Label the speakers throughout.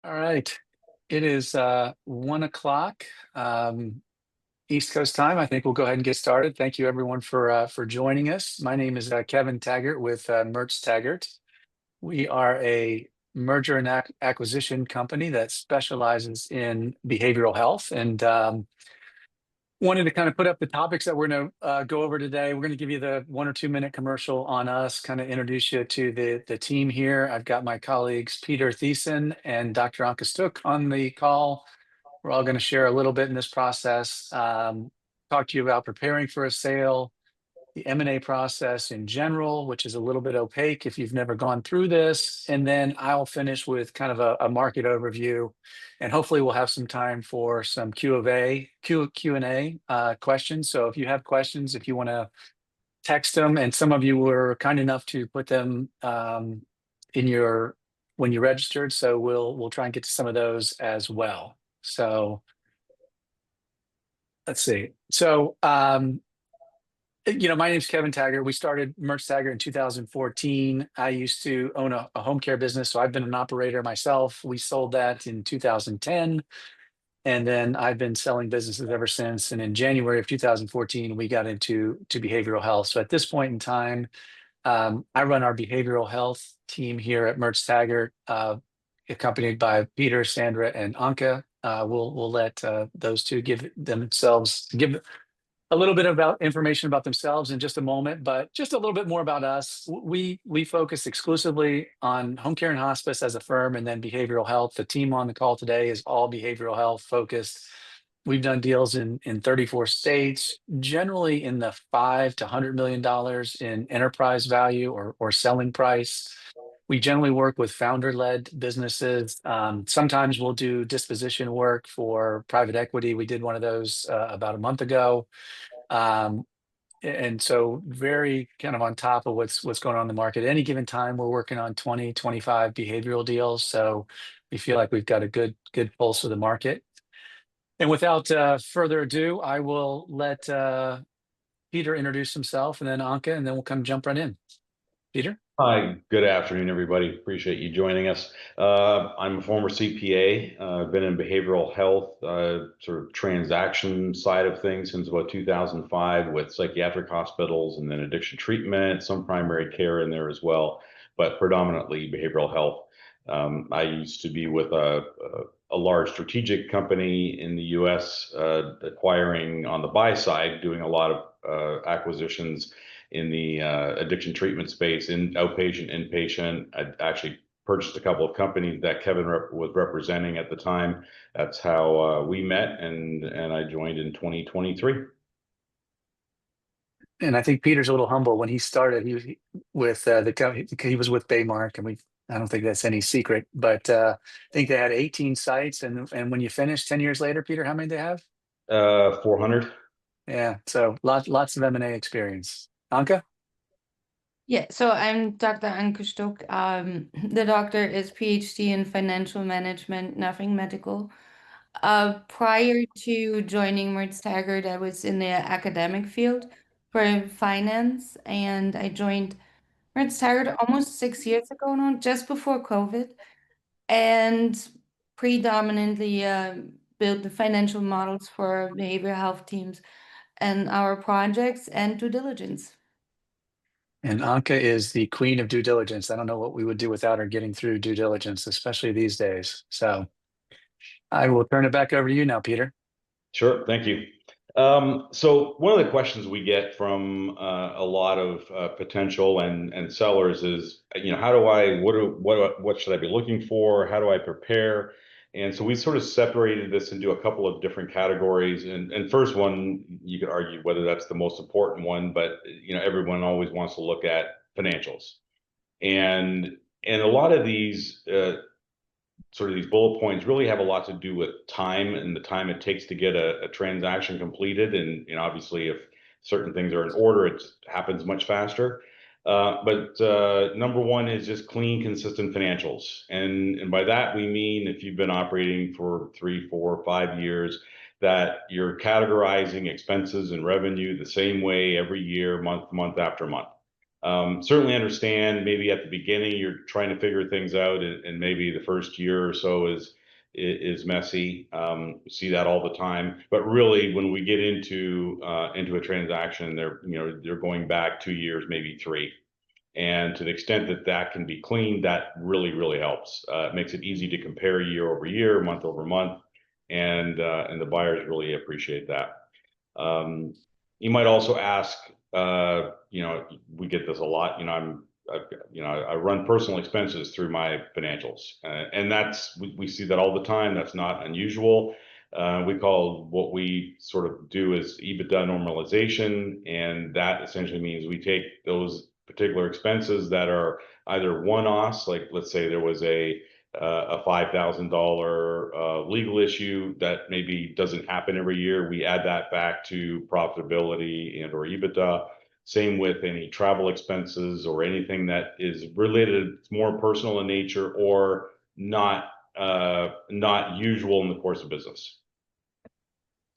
Speaker 1: All right. It is 1 o'clock East Coast time. I think we'll go ahead and get started. Thank you everyone for joining us. My name is Kevin Taggart with Mertz Taggart. We are a merger and acquisition company that specializes in behavioral health, and wanted to kind of put up the topics that we're going to go over today. We're going to give you the 1 or 2 minute commercial on us, kind of introduce you to the team here. I've got my colleagues Peter Thiessen and Dr. Anke Stugk on the call. We're all going to share a little bit in this process, talk to you about preparing for a sale, the M&A process in general, which is a little bit opaque if you've never gone through this. And then I'll finish with kind of a market overview. And hopefully we'll have some time for some Q&A questions. So if you have questions, if you want to text them, and some of you were kind enough to put them in your when you registered. So we'll try and get to some of those as well. So let's see. So my name's Kevin Taggart. We started Mertz Taggart in 2014. I used to own a home care business, so I've been an operator myself. We sold that in 2010, and then I've been selling businesses ever since. And in January of 2014, we got into behavioral health. So at this point in time, I run our behavioral health team here at Mertz Taggart, accompanied by Peter, Sandra, and Anke. We'll let those two give a little bit about information about themselves in just a moment, but just a little bit more about us. We focus exclusively on home care and hospice as a firm, and then behavioral health. The team on the call today is all behavioral health focused. We've done deals in 34 states, generally in the $5 to $100 million in enterprise value or selling price. We generally work with founder-led businesses. Sometimes we'll do disposition work for private equity. We did one of those about a month ago. And so very kind of on top of what's going on in the market. At any given time, we're working on 20, 25 behavioral deals. So we feel like we've got a good pulse of the market. And without further ado, I will let Peter introduce himself, and then Anke, and then we'll come jump right in. Peter?
Speaker 2: Hi, good afternoon, everybody. Appreciate you joining us. I'm a former CPA. I've been in behavioral health, sort of transaction side of things since about 2005 with psychiatric hospitals and then addiction treatment, some primary care in there as well, but predominantly behavioral health. I used to be with a large strategic company in the US, acquiring on the buy side, doing a lot of acquisitions in the addiction treatment space, in outpatient, inpatient. I actually purchased a couple of companies that Kevin was representing at the time. That's how we met, and I joined in 2023.
Speaker 1: And I think Peter's a little humble. When he started, he was with he was with Baymark, and I don't think that's any secret, but I think they had 18 sites. And when you finish 10 years later, Peter, how many do they have?
Speaker 2: 400.
Speaker 1: Yeah, so lots of M&A experience. Anke?
Speaker 3: Yeah, so I'm Dr. Anke Stugk. The doctor is PhD in financial management, nothing medical. Prior to joining Mertz Taggart, I was in the academic field for finance, and I joined Mertz Taggart almost 6 years ago now, just before COVID, and predominantly built the financial models for behavioral health teams and our projects and due diligence.
Speaker 1: And Anke is the queen of due diligence. I don't know what we would do without her getting through due diligence, especially these days. So I will turn it back over to you now, Peter.
Speaker 2: Sure, thank you. So one of the questions we get from a lot of potential and sellers is, how do I, what should I be looking for? How do I prepare? And so we sort of separated this into a couple of different categories. And first one, you could argue whether that's the most important one, but everyone always wants to look at financials. And a lot of these sort of these bullet points really have a lot to do with time and the time it takes to get a transaction completed. And obviously, if certain things are in order, it happens much faster. But number one is just clean, consistent financials. And by that, we mean if you've been operating for 3, 4, 5 years, that you're categorizing expenses and revenue the same way every year, month after month. Certainly understand maybe at the beginning you're trying to figure things out, and maybe the first year or so is messy. We see that all the time. But really, when we get into a transaction, they're going back 2 years, maybe 3. And to the extent that that can be cleaned, that really helps. It makes it easy to compare year over year, month over month, and the buyers really appreciate that. You might also ask, we get this a lot. I run personal expenses through my financials, and we see that all the time. That's not unusual. What we sort of do is EBITDA normalization, and that essentially means we take those particular expenses that are either one-offs, like let's say there was a $5,000 legal issue that maybe doesn't happen every year. We add that back to profitability and or EBITDA. Same with any travel expenses or anything that is related, it's more personal in nature or not usual in the course of business.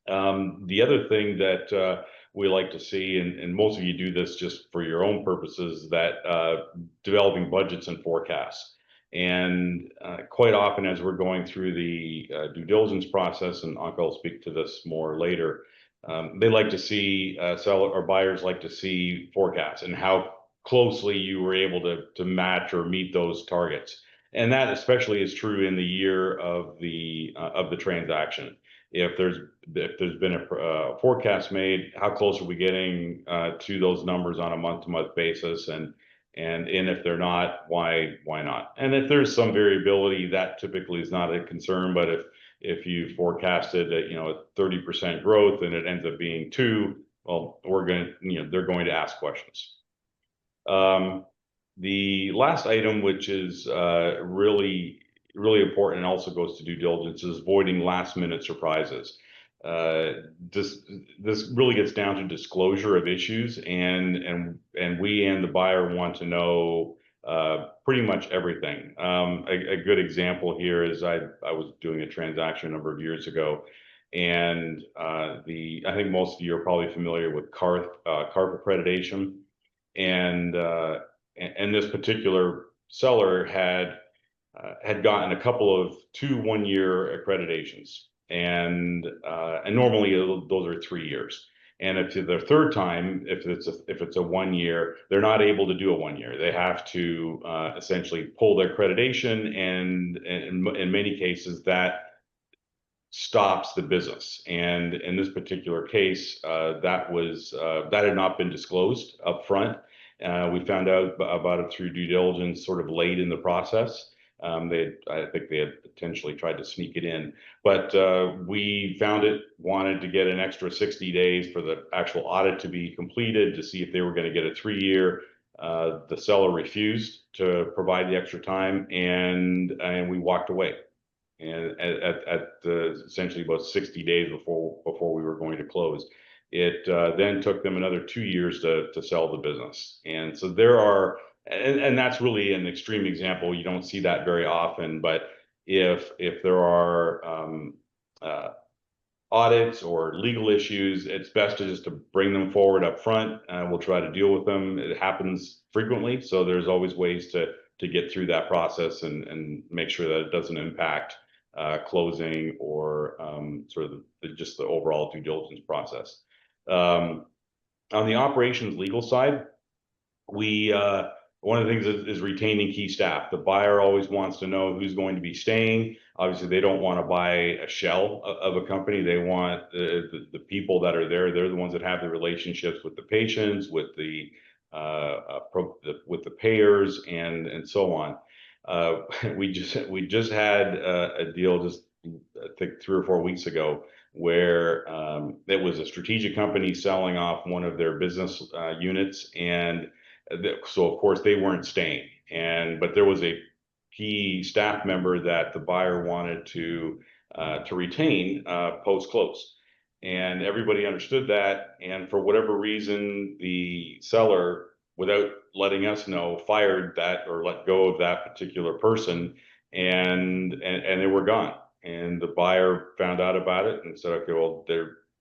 Speaker 2: The other thing that we like to see, and most of you do this just for your own purposes, that developing budgets and forecasts. And quite often as we're going through the due diligence process, and Anke will speak to this more later, they like to see, seller or buyers like to see forecasts and how closely you were able to match or meet those targets. And that especially is true in the year of the transaction. If there's been a forecast made, how close are we getting to those numbers on a month-to-month basis, and if they're not, why not? And if there's some variability, that typically is not a concern. But if you forecasted a 30% growth and it ends up being 2, well, they're going to ask questions. The last item, which is really important and also goes to due diligence, is avoiding last-minute surprises. This really gets down to disclosure of issues, and we and the buyer want to know pretty much everything. A good example here is I was doing a transaction a number of years ago, and I think most of you are probably familiar with CARF accreditation, and this particular seller had gotten a couple of 2 one-year accreditations, and normally those are 3 years. And if the third time, if it's a 1 year, they're not able to do a 1 year. They have to essentially pull their accreditation, and in many cases that stops the business. And in this particular case, that had not been disclosed up front. We found out about it through due diligence sort of late in the process. I think they had potentially tried to sneak it in, but we found it, wanted to get an extra 60 days for the actual audit to be completed to see if they were going to get a 3-year. The seller refused to provide the extra time, and we walked away. And at essentially about 60 days before we were going to close. It then took them another 2 years to sell the business. And so there are, and that's really an extreme example. You don't see that very often, but if there are audits or legal issues, it's best to bring them forward up front. We'll try to deal with them. It happens frequently, so there's always ways to get through that process and make sure that it doesn't impact closing or sort of just the overall due diligence process. On the operations legal side, one of the things is retaining key staff. The buyer always wants to know who's going to be staying. Obviously, they don't want to buy a shell of a company. They want the people that are there. They're the ones that have the relationships with the patients, with the payers, and so on. We just had a deal just I think 3 or 4 weeks ago where it was a strategic company selling off one of their business units, and so of course they weren't staying, but there was a key staff member that the buyer wanted to retain post close, and everybody understood that, and for whatever reason the seller, without letting us know, fired that or let go of that particular person, and they were gone. And the buyer found out about it and said, okay, well,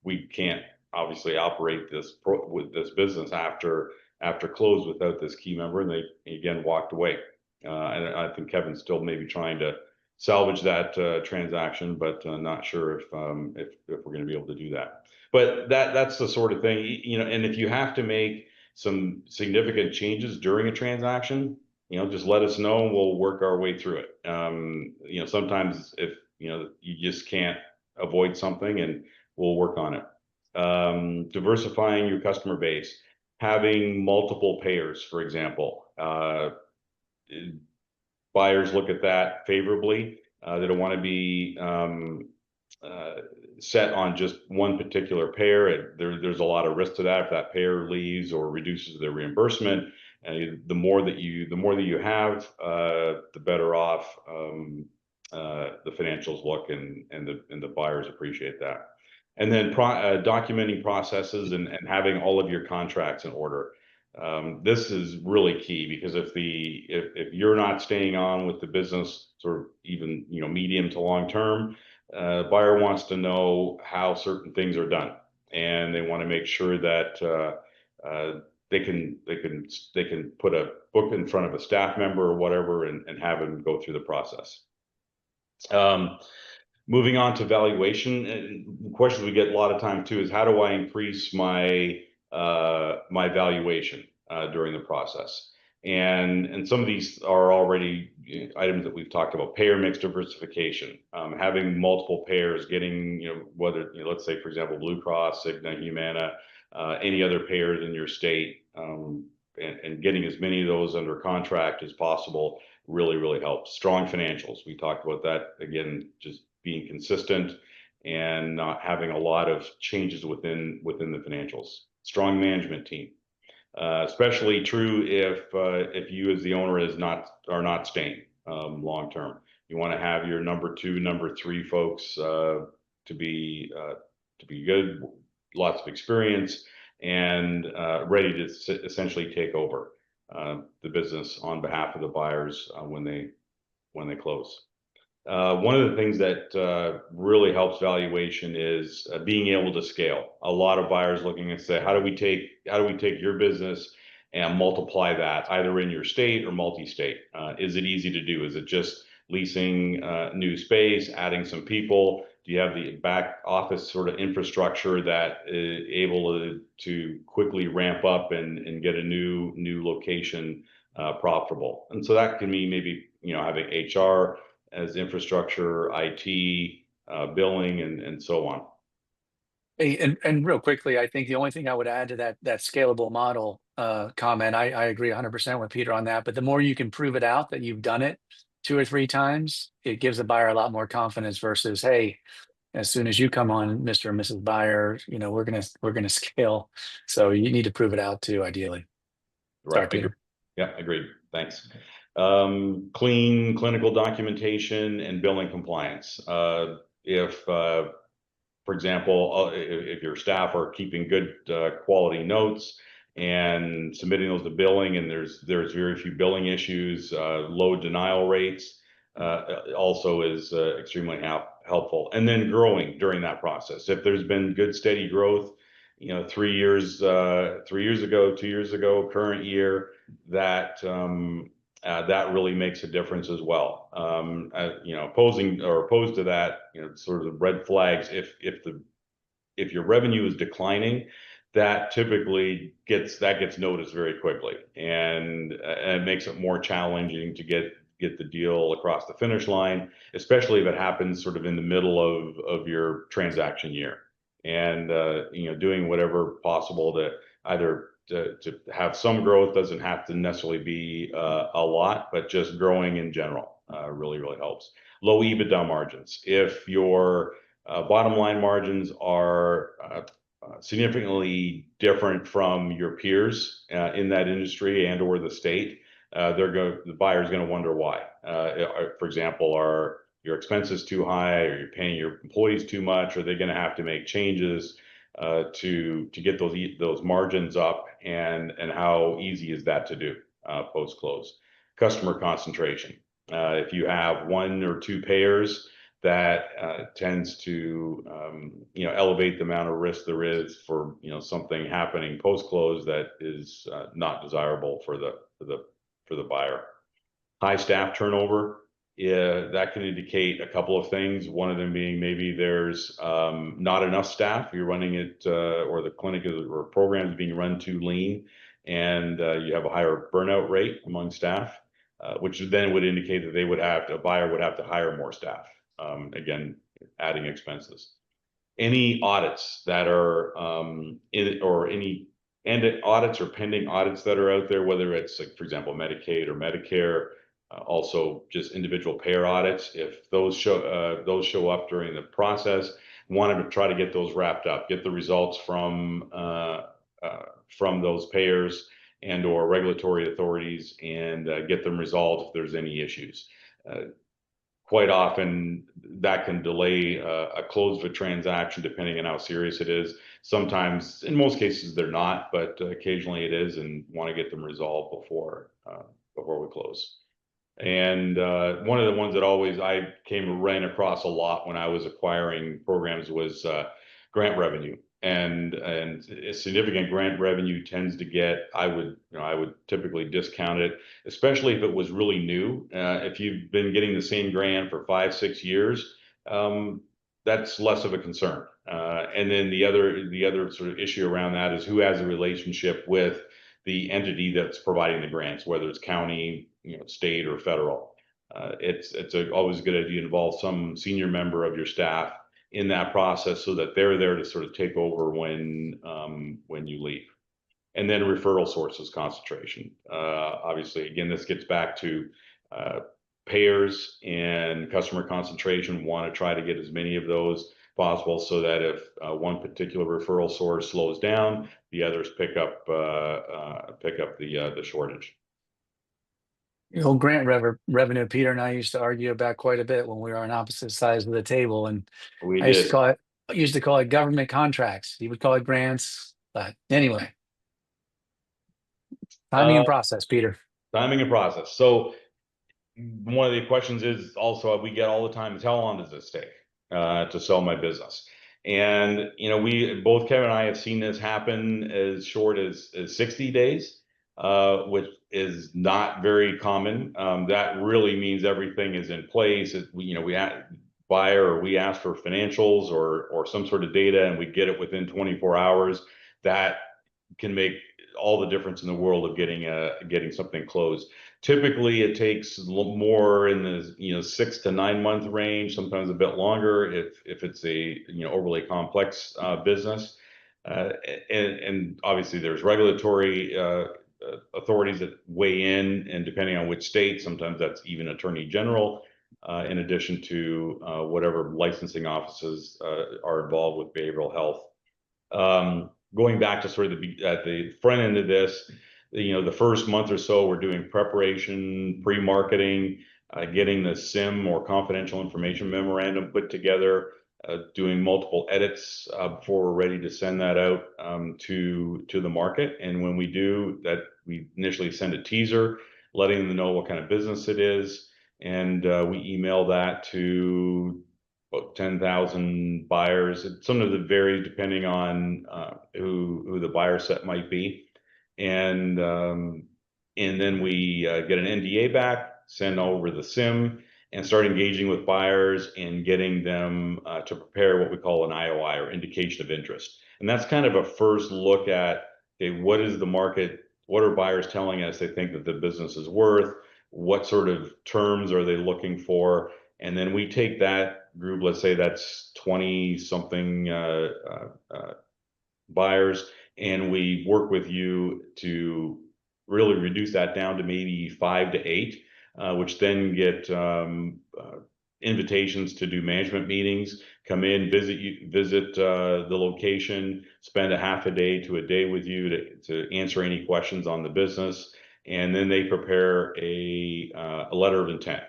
Speaker 2: we can't obviously operate with this business after after close without this key member, and they again walked away. And I think Kevin's still maybe trying to salvage that transaction, but not sure if we're going to be able to do that. But that's the sort of thing, you know. And if you have to make some significant changes during a transaction, you know, just let us know and we'll work our way through it. You know, sometimes if you know you just can't avoid something, and we'll work on it. Diversifying your customer base, having multiple payers, for example. Buyers look at that favorably. They don't want to be set on just one particular payer. There's a lot of risk to that if that payer leaves or reduces their reimbursement. And the more that you have, the better off the financials look, and the buyers appreciate that. And then documenting processes and having all of your contracts in order. This is really key, because if you're not staying on with the business, sort of even, you know, medium to long term, buyer wants to know how certain things are done, and they want to make sure that they can put a book in front of a staff member or whatever, and have them go through the process. Moving on to valuation, and questions we get a lot of time too is, how do I increase my my valuation during the process? And some of these are already items that we've talked about: payer mix diversification, having multiple payers, getting, you know, whether, you know, let's say for example Blue Cross, Cigna, Humana, any other payers in your state, and getting as many of those under contract as possible really helps. Strong financials, we talked about that again, just being consistent and not having a lot of changes within the financials. Strong management team, especially true if you as the owner are not staying long term. You want to have your number 2, number 3 folks to be good, lots of experience, and ready to essentially take over the business on behalf of the buyers when they close. One of the things that really helps valuation is being able to scale. A lot of buyers looking and say, how do we take your business and multiply that either in your state or multi-state? Is it easy to do? Is it just leasing new space, adding some people? Do you have the back office sort of infrastructure that is able to quickly ramp up and get a new location profitable? And so that can mean maybe, you know, having HR as infrastructure, IT, billing, and so on.
Speaker 1: Hey, and real quickly, I think the only thing I would add to that scalable model comment, I agree 100% with Peter on that. But the more you can prove it out that you've done it 2 or 3 times, it gives the buyer a lot more confidence versus, hey, as soon as you come on, Mr. and Mrs. Buyer, you know, we're gonna scale. So you need to prove it out too, ideally.
Speaker 2: Right.
Speaker 1: Sorry, Peter.
Speaker 2: Yeah, agreed. Thanks. Clean clinical documentation and billing compliance. If, for example, if your staff are keeping good quality notes and submitting those to billing, and there's very few billing issues, low denial rates, also is extremely helpful. And then growing during that process. If there's been good steady growth, you know, 3 years ago, 2 years ago, current year, that that really makes a difference as well. You know, opposed to that, you know, sort of the red flags. If your revenue is declining, that typically gets noticed very quickly, and it makes it more challenging to get the deal across the finish line, especially if it happens sort of in the middle of your transaction year. And you know, doing whatever possible to either to have some growth, doesn't have to necessarily be a lot, but just growing in general really helps. Low EBITDA margins. If your bottom line margins are significantly different from your peers in that industry and or the state, the buyer's going to wonder why. For example, are your expenses too high? Are you paying your employees too much? Are they going to have to make changes to get those margins up? And how easy is that to do post close? Customer concentration. If you have 1 or 2 payers that tends to elevate the amount of risk there is for something happening post-close that is not desirable for the buyer. High staff turnover, that can indicate a couple of things. One of them being maybe there's not enough staff. You're running it, or the clinic or program is being run too lean, and you have a higher burnout rate among staff, which then would indicate that a buyer would have to hire more staff. Again, adding expenses. Any audits that are any audits or pending audits that are out there, whether it's like, for example, Medicaid or Medicare, also just individual payer audits, if those show up during the process, wanted to try to get those wrapped up, get the results from those payers and or regulatory authorities, and get them resolved if there's any issues. Quite often that can delay a close of a transaction depending on how serious it is. Sometimes, in most cases, they're not, but occasionally it is, and want to get them resolved before we close. And one of the ones that I ran across a lot when I was acquiring programs was grant revenue. And a significant grant revenue tends to get, I would typically discount it, especially if it was really new. If you've been getting the same grant for 5-6 years, that's less of a concern. And then the other sort of issue around that is who has a relationship with the entity that's providing the grants, whether it's county, state, or federal. It's always a good idea to involve some senior member of your staff in that process so that they're there to sort of take over when you leave. And then referral sources concentration. Obviously, again, this gets back to payers and customer concentration. Want to try to get as many of those possible so that if one particular referral source slows down, the others pick up the shortage.
Speaker 1: Old grant revenue, Peter and I used to argue about quite a bit when we were on opposite sides of the table, and I used to call it government contracts. He would call it grants, but anyway, timing and process, Peter.
Speaker 2: Timing and process. So one of the questions is also we get all the time is how long does this take to sell my business? And we both, Kevin and I, have seen this happen as short as 60 days. Which is not very common. That really means everything is in place. We ask for financials or some sort of data, and we get it within 24 hours. That can make all the difference in the world of getting something closed. Typically, it takes more in the 6 to 9 month range, sometimes a bit longer if it's a overly complex business. And obviously, there's regulatory authorities that weigh in, and depending on which state, sometimes that's even Attorney General, in addition to whatever licensing offices are involved with behavioral health. Going back to sort of at the front end of this, the first month or so, we're doing preparation, pre-marketing, getting the SIM or confidential information memorandum put together, doing multiple edits before we're ready to send that out to the market. And when we do that, we initially send a teaser, letting them know what kind of business it is, and we email that to about 10,000 buyers. Sometimes it varies depending on who the buyer set might be, and then we get an NDA back, send over the SIM, and start engaging with buyers and getting them to prepare what we call an IOI, or indication of interest. And that's kind of a first look at, okay, what is the market? What are buyers telling us they think that the business is worth? What sort of terms are they looking for? And then we take that group, let's say that's 20 something buyers, and we work with you to really reduce that down to maybe 5 to 8. Which then get invitations to do management meetings, come in, visit the location, spend a half a day to a day with you to answer any questions on the business, and then they prepare a letter of intent,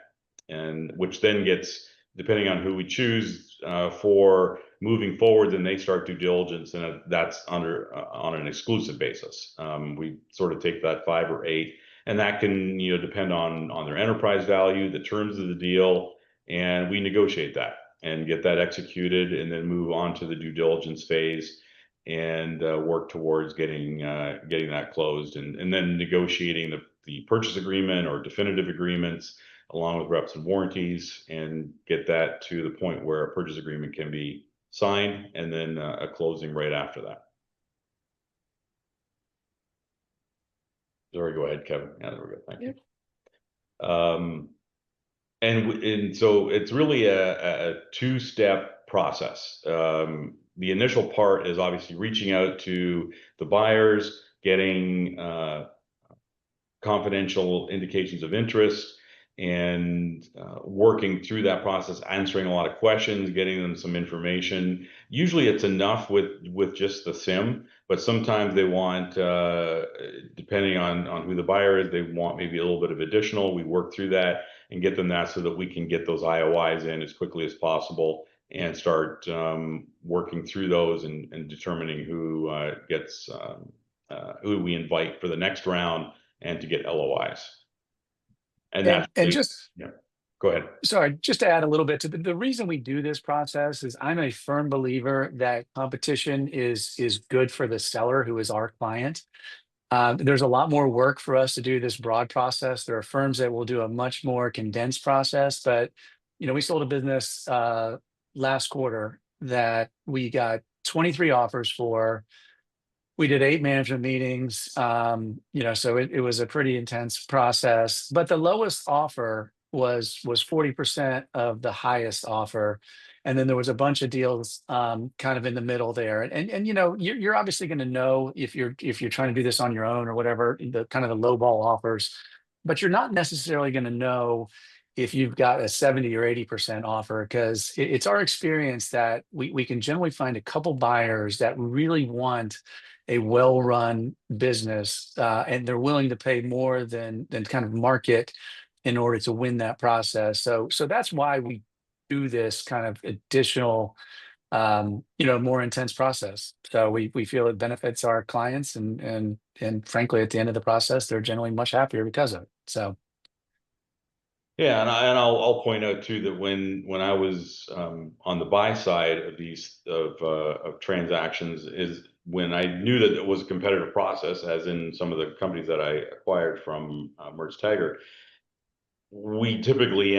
Speaker 2: and which then gets, depending on who we choose for moving forward, then they start due diligence, and that's on an exclusive basis. We sort of take that 5 or 8. And that can depend on their enterprise value, the terms of the deal, and we negotiate that. and get that executed, and then move on to the due diligence phase and work towards getting that closed, and then negotiating the purchase agreement or definitive agreements along with reps and warranties, and get that to the point where a purchase agreement can be signed, and then a closing right after that. Sorry, go ahead, Kevin. Yeah, there we go. Thank you. And so it's really a two-step process. The initial part is obviously reaching out to the buyers, getting confidential indications of interest, and working through that process, answering a lot of questions, getting them some information. Usually it's enough with just the SIM, but sometimes they want, depending on who the buyer is, they want maybe a little bit of additional. We work through that and get them that so that we can get those IOIs in as quickly as possible and start working through those and determining who gets who we invite for the next round and to get LOIs. And
Speaker 1: just,
Speaker 2: yeah, go ahead.
Speaker 1: Sorry, just to add a little bit to the reason we do this process is I'm a firm believer that competition is good for the seller who is our client. There's a lot more work for us to do this broad process. There are firms that will do a much more condensed process, but we sold a business last quarter that we got 23 offers for. We did 8 management meetings, so it was a pretty intense process. But the lowest offer was 40% of the highest offer, and then there was a bunch of deals kind of in the middle there. And you're obviously going to know if you're trying to do this on your own or whatever, the kind of the low ball offers, but you're not necessarily going to know if you've got a 70 or 80% offer, because it's our experience that we can generally find a couple buyers that really want a well-run business, and they're willing to pay more than kind of market in order to win that process. So that's why we do this kind of additional, more intense process. So we feel it benefits our clients, and frankly, at the end of the process, they're generally much happier because of it. So.
Speaker 2: Yeah, and I'll point out too that when I was on the buy side of these of transactions is when I knew that it was a competitive process, as in some of the companies that I acquired from Mertz Taggart, we typically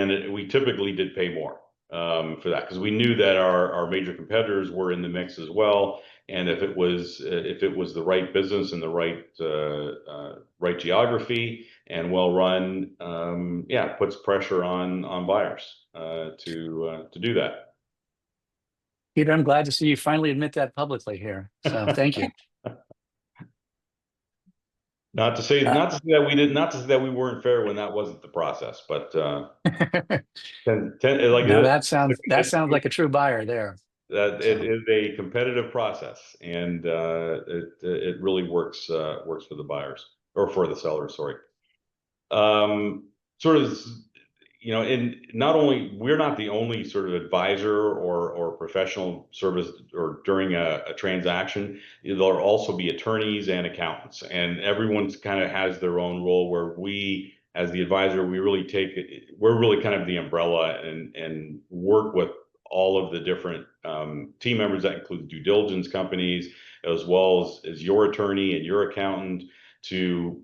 Speaker 2: did pay more for that, because we knew that our major competitors were in the mix as well, and if it was the right business and the right geography and well run, it puts pressure on buyers to do that.
Speaker 1: Peter, I'm glad to see you finally admit that publicly here. So thank you.
Speaker 2: Not to say that we weren't fair when that wasn't the process, but
Speaker 1: that sounds like a true buyer there.
Speaker 2: It is a competitive process, and it really works for the buyers, or for the sellers. Sorry. Sort of. And not only, we're not the only sort of advisor or professional service or during a transaction. There'll also be attorneys and accountants, and everyone's kind of has their own role, where we, as the advisor, we're really kind of the umbrella and work with all of the different team members. That includes due diligence companies, as well as your attorney and your accountant, to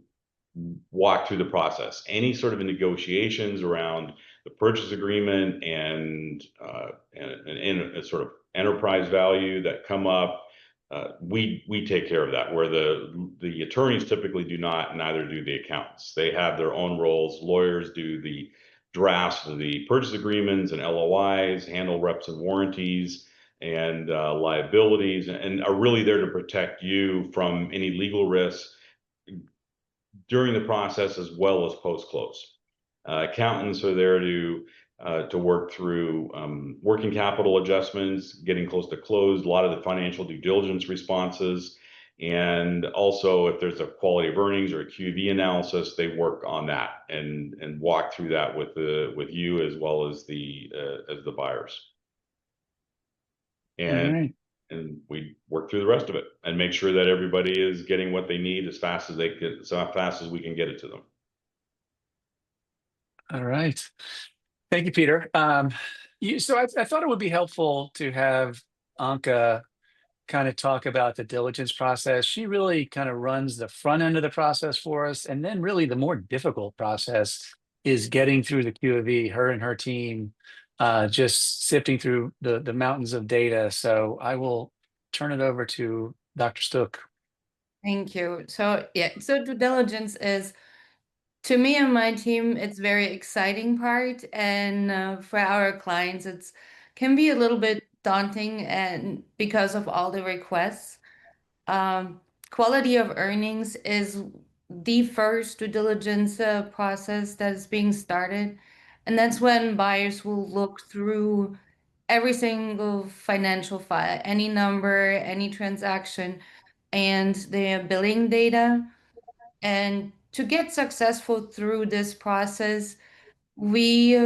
Speaker 2: walk through the process. Any sort of negotiations around the purchase agreement and a sort of enterprise value that come up, we take care of that. Where the attorneys typically do not, neither do the accountants. They have their own roles. Lawyers do the drafts of the purchase agreements and LOIs, handle reps and warranties and liabilities, and are really there to protect you from any legal risks during the process as well as post-close. Accountants are there to work through working capital adjustments, getting close to close, a lot of the financial due diligence responses, and also if there's a quality of earnings or a QV analysis, they work on that and walk through that with you as well as the buyers. And we work through the rest of it and make sure that everybody is getting what they need as fast as we can get it to them.
Speaker 1: All right. Thank you, Peter. So I thought it would be helpful to have Anke kind of talk about the diligence process. She really kind of runs the front end of the process for us. And then really the more difficult process is getting through the Q of E, her and her team, just sifting through the mountains of data. So I will turn it over to Dr. Stugk.
Speaker 3: Thank you. So yeah, so due diligence is, to me and my team, it's very exciting part, and for our clients, it's can be a little bit daunting, and because of all the requests. Um, Quality of earnings is the first due diligence process that is being started, and that's when buyers will look through every single financial file, any number, any transaction, and their billing data. And to get successful through this process, we,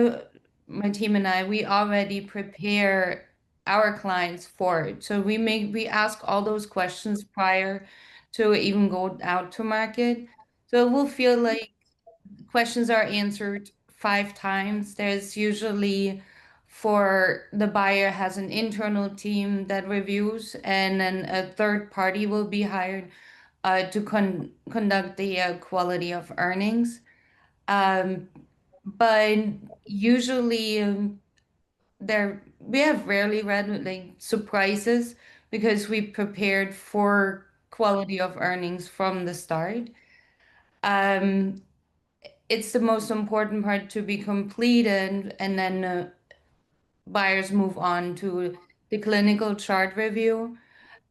Speaker 3: my team and I, we already prepare our clients for it. So we ask all those questions prior to even go out to market. So we'll feel like questions are answered 5 times. There's usually, for the buyer has an internal team that reviews, and then a third party will be hired to conduct the quality of earnings. Um, but usually there we have rarely read like surprises because we prepared for quality of earnings from the start. Um, it's the most important part to be completed, and then buyers move on to the clinical chart review.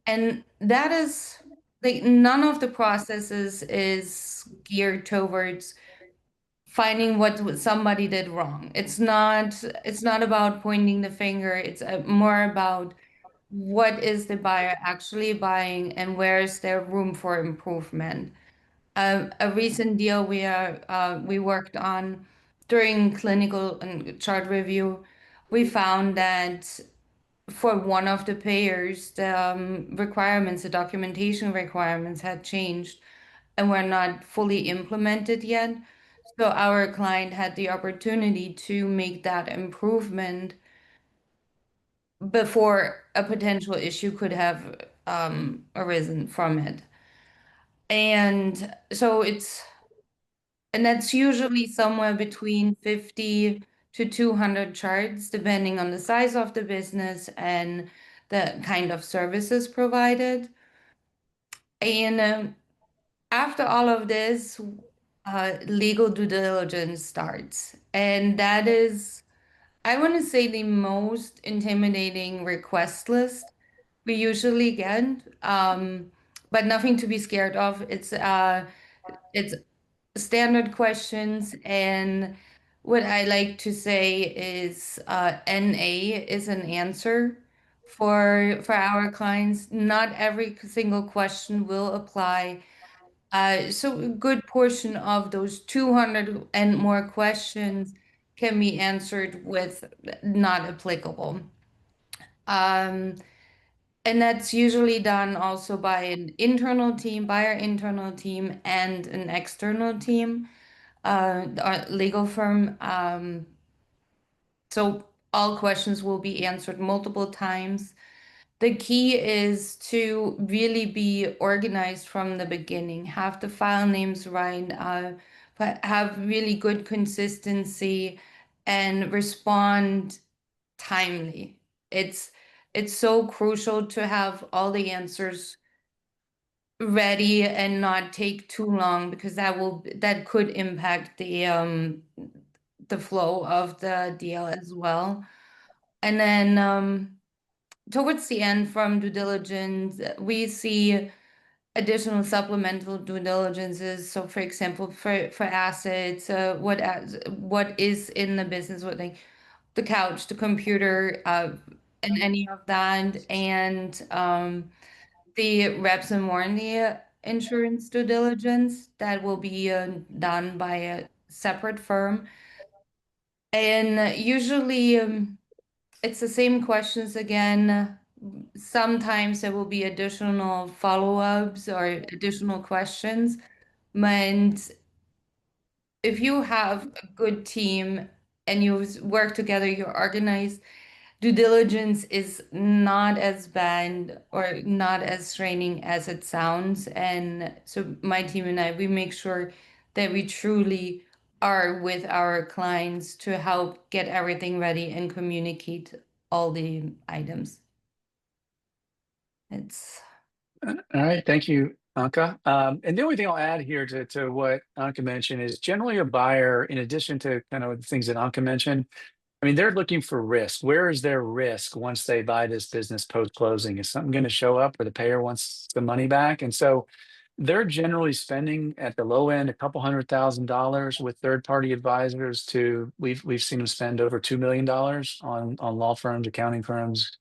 Speaker 3: And that is like none of the processes is geared towards finding what somebody did wrong. It's not about pointing the finger. It's more about what is the buyer actually buying and where is there room for improvement. A recent deal we worked on during clinical and chart review, we found that for one of the payers, the requirements, the documentation requirements had changed and were not fully implemented yet. So our client had the opportunity to make that improvement before a potential issue could have arisen from it. And that's usually somewhere between 50 to 200 charts, depending on the size of the business and the kind of services provided. And after all of this, legal due diligence starts. And that is, I want to say, the most intimidating request list we usually get, but nothing to be scared of. It's standard questions, and what I like to say is NA is an answer for our clients. Not every single question will apply. So a good portion of those 200 and more questions can be answered with not applicable. Um, and that's usually done also by an internal team, by our internal team and an external team, our legal firm. So all questions will be answered multiple times. The key is to really be organized from the beginning, have the file names right, but have really good consistency and respond timely. It's it's so crucial to have all the answers ready and not take too long, because that could impact the flow of the deal as well. And then towards the end, from due diligence, we see additional supplemental due diligences. So, for example, for assets, what is in the business, what like the couch, the computer, and any of that, and the reps and warranty insurance due diligence that will be done by a separate firm. And usually, it's the same questions again. Sometimes there will be additional follow-ups or additional questions. And if you have a good team and you work together, you're organized, due diligence is not as bad or not as straining as it sounds. And so my team and I, we make sure that we truly are with our clients to help get everything ready and communicate all the items. It's
Speaker 1: All right, thank you, Anke. And the only thing I'll add here to what Anke mentioned is generally a buyer, in addition to kind of the things that Anke mentioned, I mean, they're looking for risk. Where is their risk once they buy this business post-closing? Is something going to show up where the payer wants the money back? And so they're generally spending at the low end a couple $100,000 with third-party advisors to we've seen them spend over $2 million on law firms, accounting firms,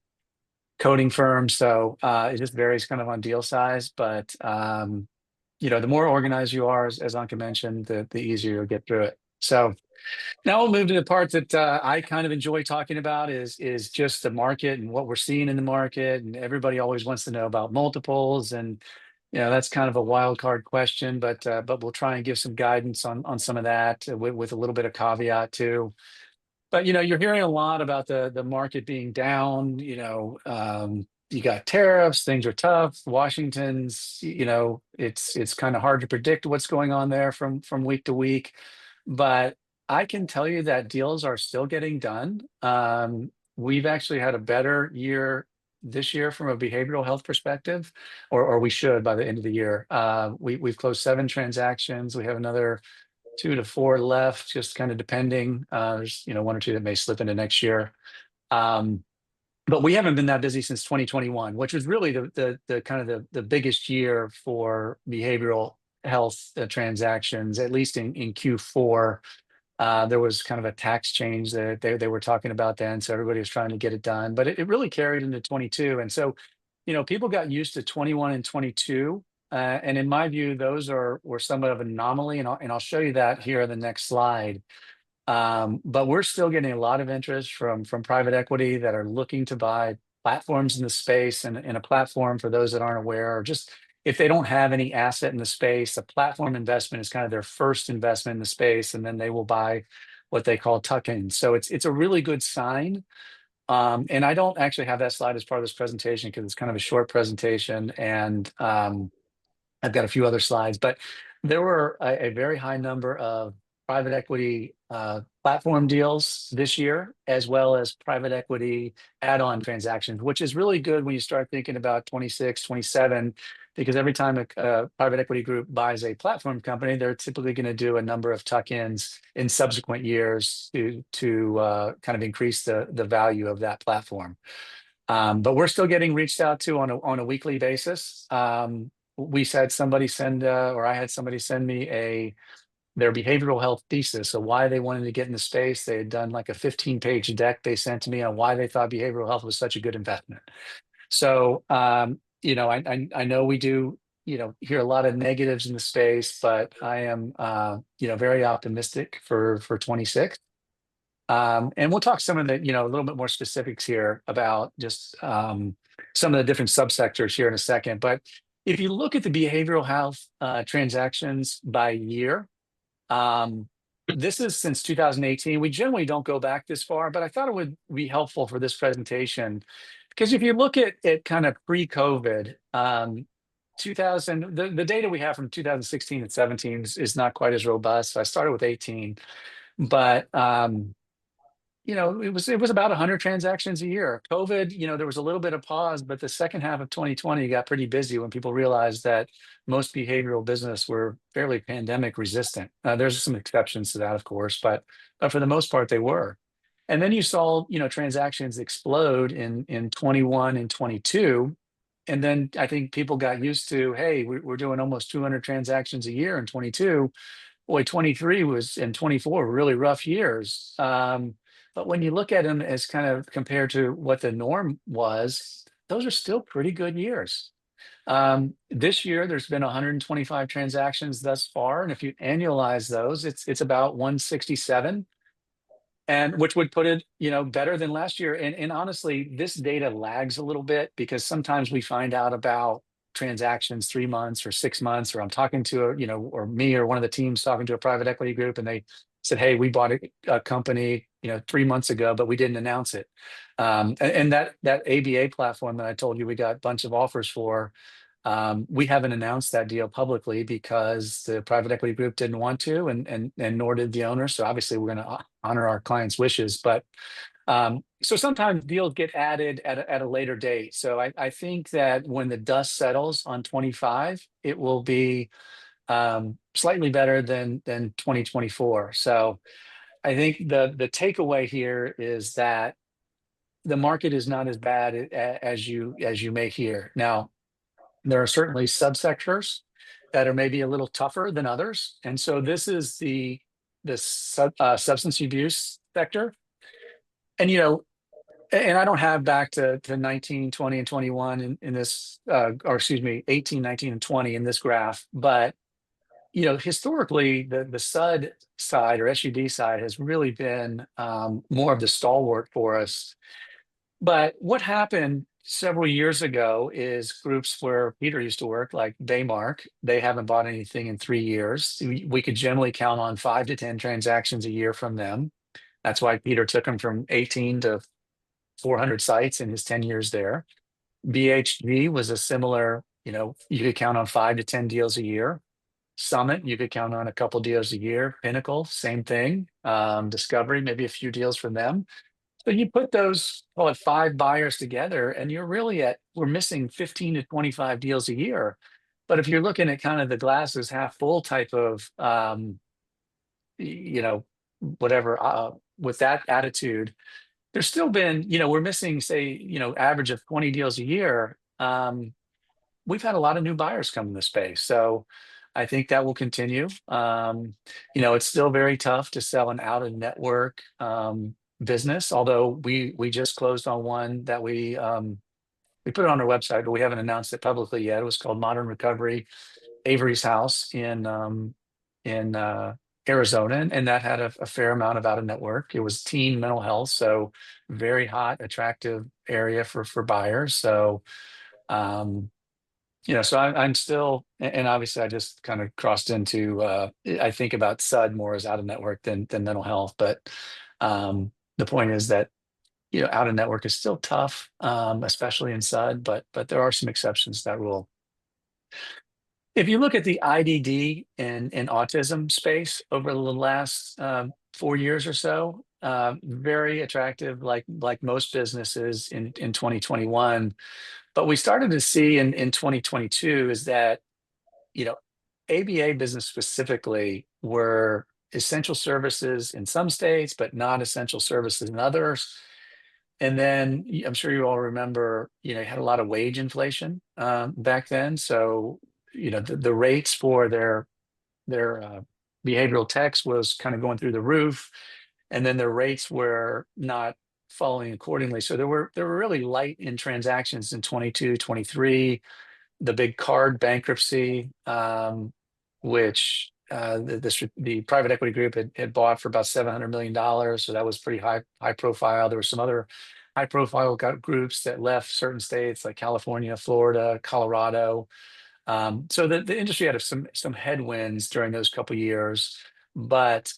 Speaker 1: coding firms. So it just varies kind of on deal size. But the more organized you are, as Anke mentioned, the easier you'll get through it. So now we'll move to the part that I kind of enjoy talking about is just the market and what we're seeing in the market. And everybody always wants to know about multiples, and that's kind of a wild card question, but we'll try and give some guidance on some of that with a little bit of caveat too. But you're hearing a lot about the market being down. You got tariffs, things are tough. Washington's, it's kind of hard to predict what's going on there from week to week. But I can tell you that deals are still getting done. We've actually had a better year this year from a behavioral health perspective, or we should by the end of the year. We've closed 7 transactions. We have another 2 to 4 left, just kind of depending. There's 1 or 2 that may slip into next year. But we haven't been that busy since 2021, which was really the kind of the biggest year for behavioral health transactions, at least in Q4. There was kind of a tax change that they were talking about then, so everybody was trying to get it done. But it really carried into 22, and so people got used to 21 and 22. And in my view, those were somewhat of an anomaly, and I'll show you that here in the next slide. But we're still getting a lot of interest from private equity that are looking to buy platforms in the space, and a platform, for those that aren't aware, or just if they don't have any asset in the space, a platform investment is kind of their first investment in the space, and then they will buy what they call tuck-ins. So it's a really good sign. And I don't actually have that slide as part of this presentation because it's kind of a short presentation, and I've got a few other slides, but there were a very high number of private equity platform deals this year, as well as private equity add-on transactions, which is really good when you start thinking about 26, 27, because every time a private equity group buys a platform company, they're typically going to do a number of tuck-ins in subsequent years to kind of increase the value of that platform. But we're still getting reached out to on a weekly basis. We had somebody send or I had somebody send me their behavioral health thesis, so why they wanted to get in the space. They had done like a 15-page deck they sent to me on why they thought behavioral health was such a good investment. So I know we do hear a lot of negatives in the space, but I am very optimistic for 26. And we'll talk some of the a little bit more specifics here about just some of the different subsectors here in a second. But if you look at the behavioral health transactions by year, this is since 2018. We generally don't go back this far, but I thought it would be helpful for this presentation because if you look at kind of pre-COVID, 2000, the data we have from 2016 and 17 is not quite as robust. So I started with 18, but it was about 100 transactions a year. COVID, there was a little bit of pause, but the second half of 2020 got pretty busy when people realized that most behavioral business were fairly pandemic resistant. There's some exceptions to that, of course, but for the most part, they were. And then you saw, transactions explode in 21 and 22. And then I think people got used to, hey, we're doing almost 200 transactions a year in 22. Boy, 23 and 24 were really rough years. But when you look at them as kind of compared to what the norm was, those are still pretty good years. This year, there's been 125 transactions thus far. And if you annualize those, it's about 167, and which would put it, better than last year. And honestly, this data lags a little bit because sometimes we find out about transactions 3 months or 6 months, or I'm talking to or me or one of the teams talking to a private equity group, and they said, hey, we bought a company, 3 months ago, but we didn't announce it. And that ABA platform that I told you we got a bunch of offers for, we haven't announced that deal publicly because the private equity group didn't want to, and nor did the owner. So obviously we're going to honor our clients' wishes. But so sometimes deals get added at a later date. So I think that when the dust settles on 25, it will be slightly better than 2024. So I think the takeaway here is that the market is not as bad as you may hear. Now, there are certainly subsectors that are maybe a little tougher than others, and so this is the substance abuse sector. And and I don't have back to 19, 20, and 21 in this, or excuse me, 18, 19, and 20 in this graph. But historically, the SUD side or SUD side has really been more of the stalwart for us. But what happened several years ago is groups where Peter used to work, like Baymark, they haven't bought anything in 3 years. We could generally count on 5 to 10 transactions a year from them. That's why Peter took them from 18 to 400 sites in his 10 years there. BHG was a similar, you could count on 5 to 10 deals a year. Summit, you could count on a couple deals a year. Pinnacle, same thing. Discovery, maybe a few deals from them. So you put those, call it 5 buyers together, and we're missing 15 to 25 deals a year. But if you're looking at kind of the glasses half full type of, whatever, with that attitude, there's still been, we're missing, say, average of 20 deals a year. We've had a lot of new buyers come in the space. So I think that will continue. It's still very tough to sell an out of network business, although we just closed on one that we put it on our website, but we haven't announced it publicly yet. It was called Modern Recovery, Avery's House in Arizona, and that had a fair amount of out of network. It was teen mental health, so very hot, attractive area for buyers. So so I'm still, and obviously I just kind of crossed into, I think about SUD more as out of network than mental health. But the point is that, out of network is still tough, especially in SUD, but there are some exceptions to that rule. If you look at the IDD and autism space over the last 4 years or so, very attractive, like most businesses in 2021. But we started to see in 2022 is that, ABA business specifically were essential services in some states, but not essential services in others. And then I'm sure you all remember, you had a lot of wage inflation back then. So, the rates for their behavioral techs was kind of going through the roof, and then their rates were not following accordingly. So there were really light in transactions in 22, 23, the big card bankruptcy, which the private equity group had bought for about $700 million. So that was pretty high profile. There were some other high profile groups that left certain states like California, Florida, Colorado. So the industry had some headwinds during those couple of years, but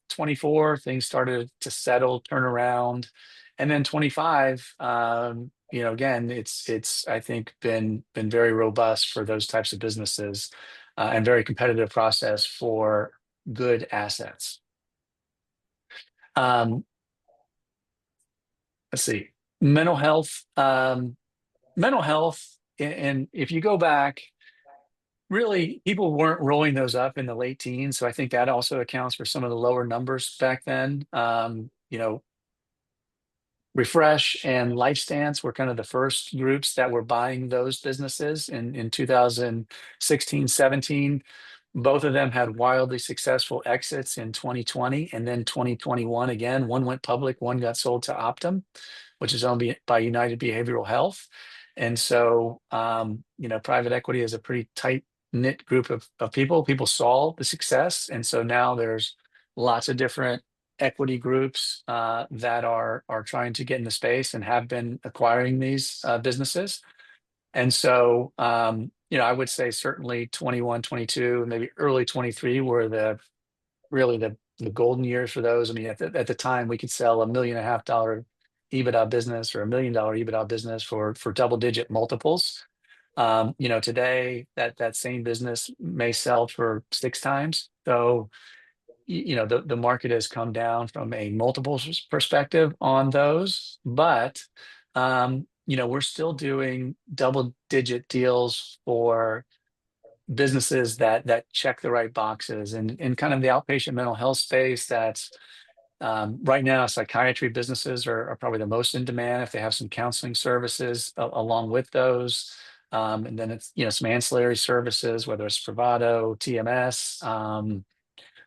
Speaker 1: 24 things started to settle, turn around, and then 25. Again, it's I think been very robust for those types of businesses, and very competitive process for good assets. Let's see, mental health. Mental health, and if you go back, really, people weren't rolling those up in the late teens. So I think that also accounts for some of the lower numbers back then. Refresh and LifeStance were kind of the first groups that were buying those businesses in 2016, 17. Both of them had wildly successful exits in 2020 and then 2021 again. One went public, one got sold to Optum, which is owned by United Behavioral Health. And so, private equity is a pretty tight knit group of people. People saw the success. And so now there's lots of different equity groups that are trying to get in the space and have been acquiring these businesses. And so, I would say certainly 21, 22, maybe early 23 were really the golden years for those. I mean, at the time, we could sell $1.5 million EBITDA business or $1 million EBITDA business for double-digit multiples. Today that same business may sell for 6 times. So, the market has come down from a multiples perspective on those, but we're still doing double-digit deals for businesses that check the right boxes, and in kind of the outpatient mental health space. That's right now, psychiatry businesses are probably the most in demand if they have some counseling services along with those. And then it's, some ancillary services, whether it's Spravato, TMS.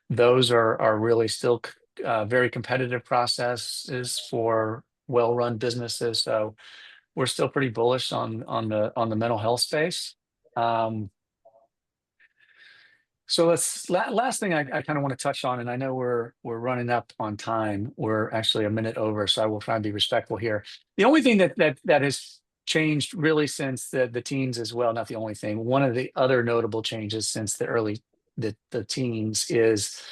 Speaker 1: Those are really still very competitive processes for well-run businesses. So we're still pretty bullish on the mental health space. So last thing I kind of want to touch on, and I know we're running up on time. We're actually a minute over, so I will try and be respectful here. The only thing that has changed really since the teens as well, not the only thing. One of the other notable changes since the teens is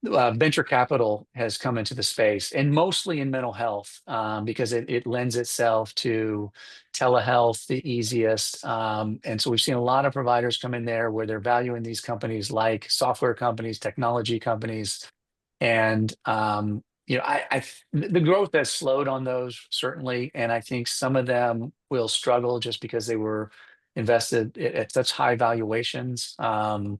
Speaker 1: venture capital has come into the space, and mostly in mental health, because it lends itself to telehealth the easiest. And so we've seen a lot of providers come in there where they're valuing these companies like software companies, technology companies. And, the growth has slowed on those, certainly. And I think some of them will struggle just because they were invested at such high valuations. And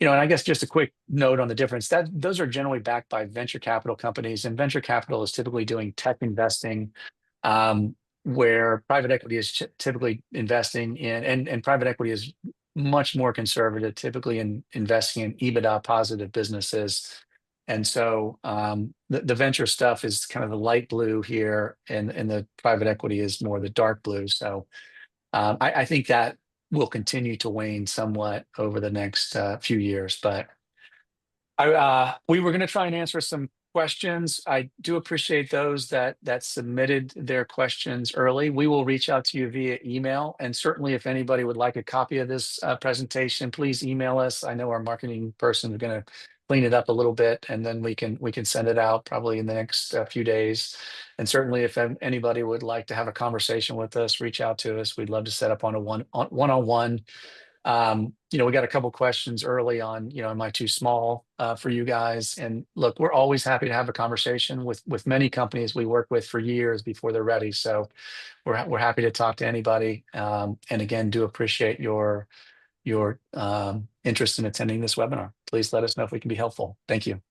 Speaker 1: I guess just a quick note on the difference, that those are generally backed by venture capital companies, and venture capital is typically doing tech investing, where private equity is typically investing in, and private equity is much more conservative, typically in investing in EBITDA positive businesses. And so the venture stuff is kind of the light blue here, and the private equity is more the dark blue. So I think that will continue to wane somewhat over the next few years. But we were going to try and answer some questions. I do appreciate those that submitted their questions early. We will reach out to you via email, and certainly if anybody would like a copy of this presentation, please email us. I know our marketing person is going to clean it up a little bit, and then we can send it out probably in the next few days. And certainly if anybody would like to have a conversation with us, reach out to us. We'd love to set up on a one-on-one. We got a couple questions early on, am I too small for you guys? And look, we're always happy to have a conversation with many companies we work with for years before they're ready. So we're happy to talk to anybody. And again, do appreciate your interest in attending this webinar. Please let us know if we can be helpful. Thank you.